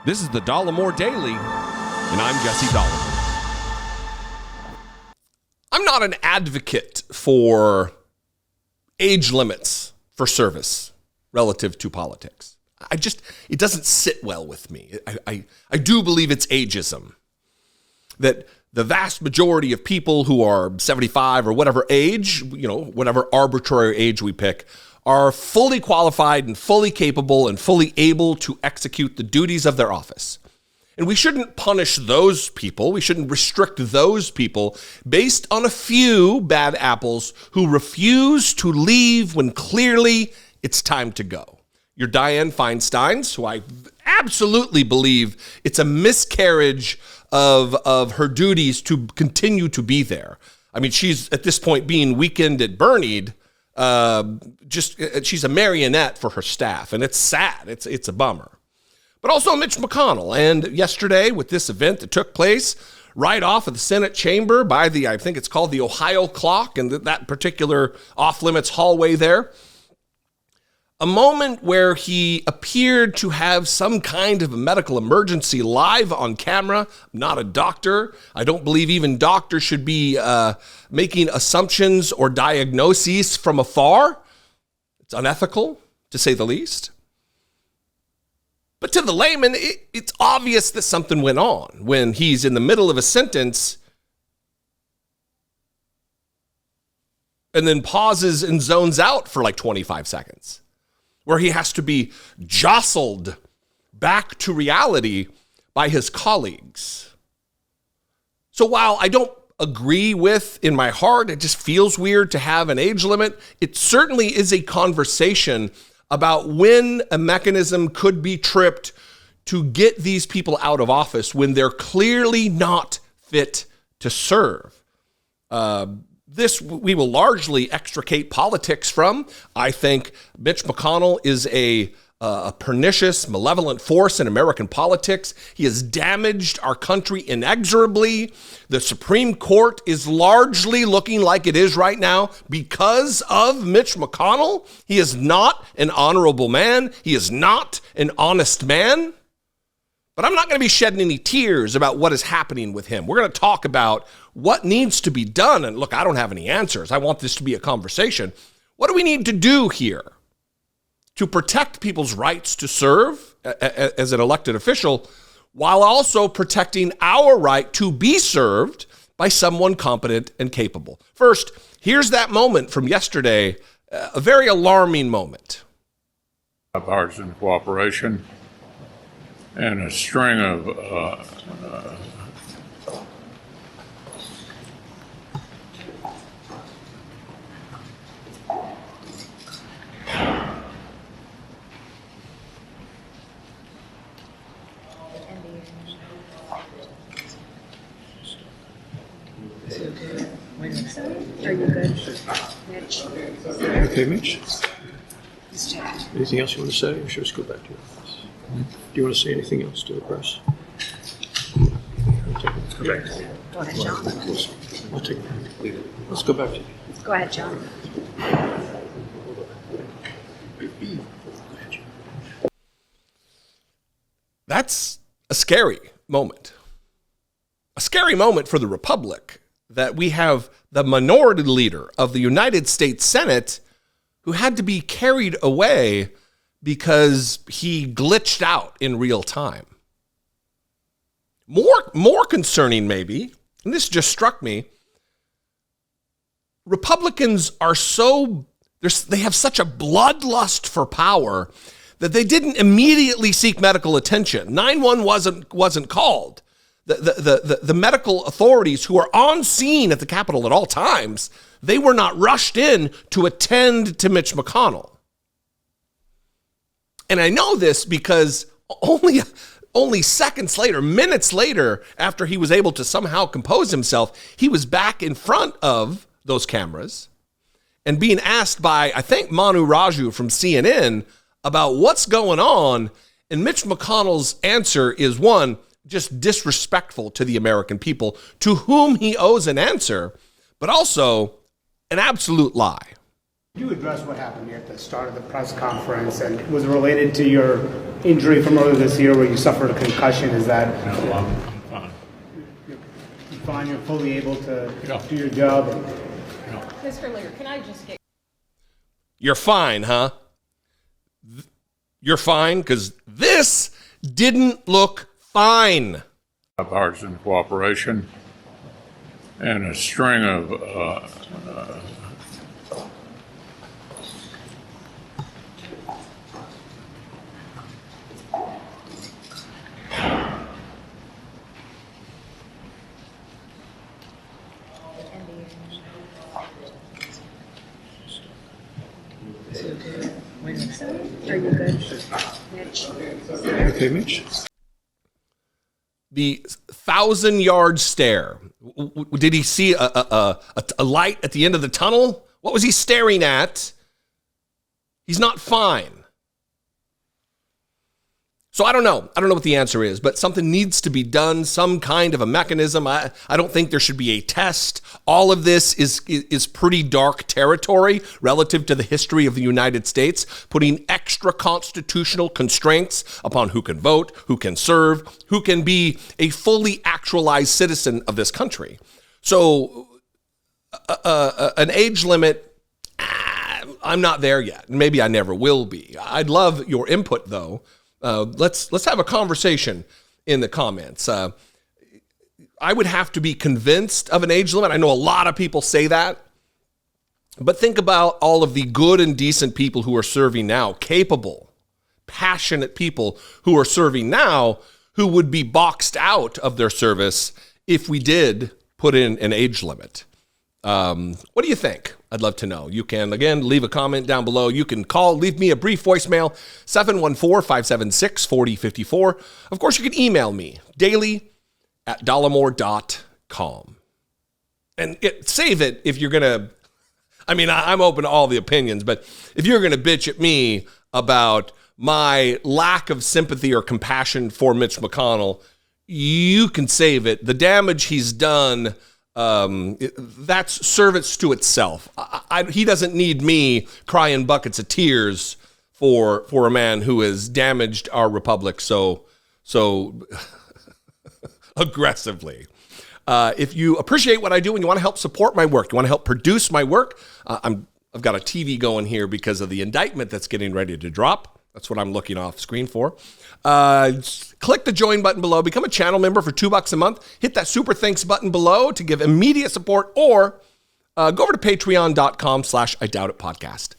This is the Dollemore Daily, and I'm Jesse Dollemore. I'm not an advocate for age limits for service relative to politics. It doesn't sit well with me. I do believe it's ageism. That the vast majority of people who are 75 or whatever age, whatever arbitrary age we pick, are fully qualified and fully capable and fully able to execute the duties of their office. And we shouldn't punish those people. We shouldn't restrict those people based on a few bad apples who refuse to leave when clearly it's time to go. Your Dianne Feinsteins, who I absolutely believe it's a miscarriage of her duties to continue to be there. I mean, she's at this point being weekend at Bernie'd. She's a marionette for her staff, and it's sad. It's a bummer. But also Mitch McConnell. And yesterday with this event that took place right off of the Senate chamber by I think it's called the Ohio Clock, and that particular off-limits hallway there, a moment where he appeared to have some kind of a medical emergency live on camera. I'm not a doctor. I don't believe even doctors should be making assumptions or diagnoses from afar. It's unethical, to say the least. But to the layman, it's obvious that something went on when he's in the middle of a sentence and then pauses and zones out for like 25 seconds, where he has to be jostled back to reality by his colleagues. So while I don't agree with, in my heart, it just feels weird to have an age limit, it certainly is a conversation about when a mechanism could be tripped to get these people out of office when they're clearly not fit to serve. This we will largely extricate politics from. I think Mitch McConnell is a pernicious, malevolent force in American politics. He has damaged our country inexorably. The Supreme Court is largely looking like it is right now because of Mitch McConnell. He is not an honorable man. He is not an honest man. But I'm not going to be shedding any tears about what is happening with him. We're going to talk about what needs to be done. And look, I don't have any answers. I want this to be a conversation. What do we need to do here to protect people's rights to serve as an elected official, while also protecting our right to be served by someone competent and capable? First, here's that moment from yesterday, a very alarming moment. Bipartisan cooperation and a string of Are you good, Mitch? Okay, Mitch. Anything else you want to say, or should we just go back to your office? Do you want to say anything else to the press? Go back. Go ahead, John. We'll take it. Let's go back to you. Go ahead, John. That's a scary moment. A scary moment for the Republic, that we have the minority leader of the United States Senate who had to be carried away because he glitched out in real time. More concerning maybe, and this just struck me, Republicans are they have such a bloodlust for power that they didn't immediately seek medical attention. 911 wasn't called. The medical authorities who are on scene at the Capitol at all times, they were not rushed in to attend to Mitch McConnell. And I know this because only seconds later, minutes later, after he was able to somehow compose himself, he was back in front of those cameras and being asked by, I think, Manu Raju from CNN about what's going on. And Mitch McConnell's answer is, one, just disrespectful to the American people, to whom he owes an answer, but also an absolute lie. You address what happened here at the start of the press conference, and was it related to your injury from earlier this year where you suffered a concussion? Is that No, I'm fine. you're fine? You're fully able to Yeah. do your job? Mr. Lear, can I just get You're fine, huh? You're fine? Because this didn't look fine. Bipartisan cooperation and a string of Are you good, Mitch? Okay, Mitch? The 1,000-yard stare. Did he see a light at the end of the tunnel? What was he staring at? He's not fine. So I don't know. I don't know what the answer is, but something needs to be done, some kind of a mechanism. I don't think there should be a test. All of this is pretty dark territory relative to the history of the United States, putting extra constitutional constraints upon who can vote, who can serve, who can be a fully actualized citizen of this country. So an age limit, I'm not there yet. Maybe I never will be. I'd love your input, though. Let's have a conversation in the comments. I would have to be convinced of an age limit. I know a lot of people say that, but think about all of the good and decent people who are serving now, capable, passionate people who are serving now, who would be boxed out of their service if we did put in an age limit. What do you think? I'd love to know. You can, again, leave a comment down below. You can leave me a brief voicemail, 714-576-4054. Of course, you can email me, daily@dollemore.com. And save it if you're going to, I'm open to all the opinions, but if you're going to bitch at me about my lack of sympathy or compassion for Mitch McConnell, you can save it. The damage he's done, that's service to itself. He doesn't need me crying buckets of tears for a man who has damaged our republic so aggressively. If you appreciate what I do and you want to help support my work, you want to help produce my work, I've got a TV going here because of the indictment that's getting ready to drop. That's what I'm looking off screen for. Click the join button below. Become a channel member for $2 a month. Hit that super thanks button below to give immediate support, or go over to patreon.com/IDoubtItPodcast.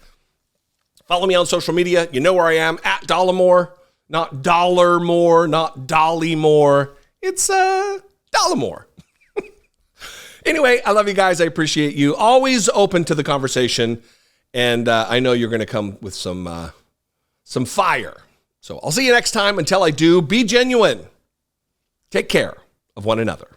Follow me on social media. You know where I am, at Dollemore. Not Dollarmore, not Dollymore. It's Dollemore. Anyway, I love you guys. I appreciate you. Always open to the conversation. And I know you're going to come with some fire. So I'll see you next time. Until I do, be genuine. Take care of one another.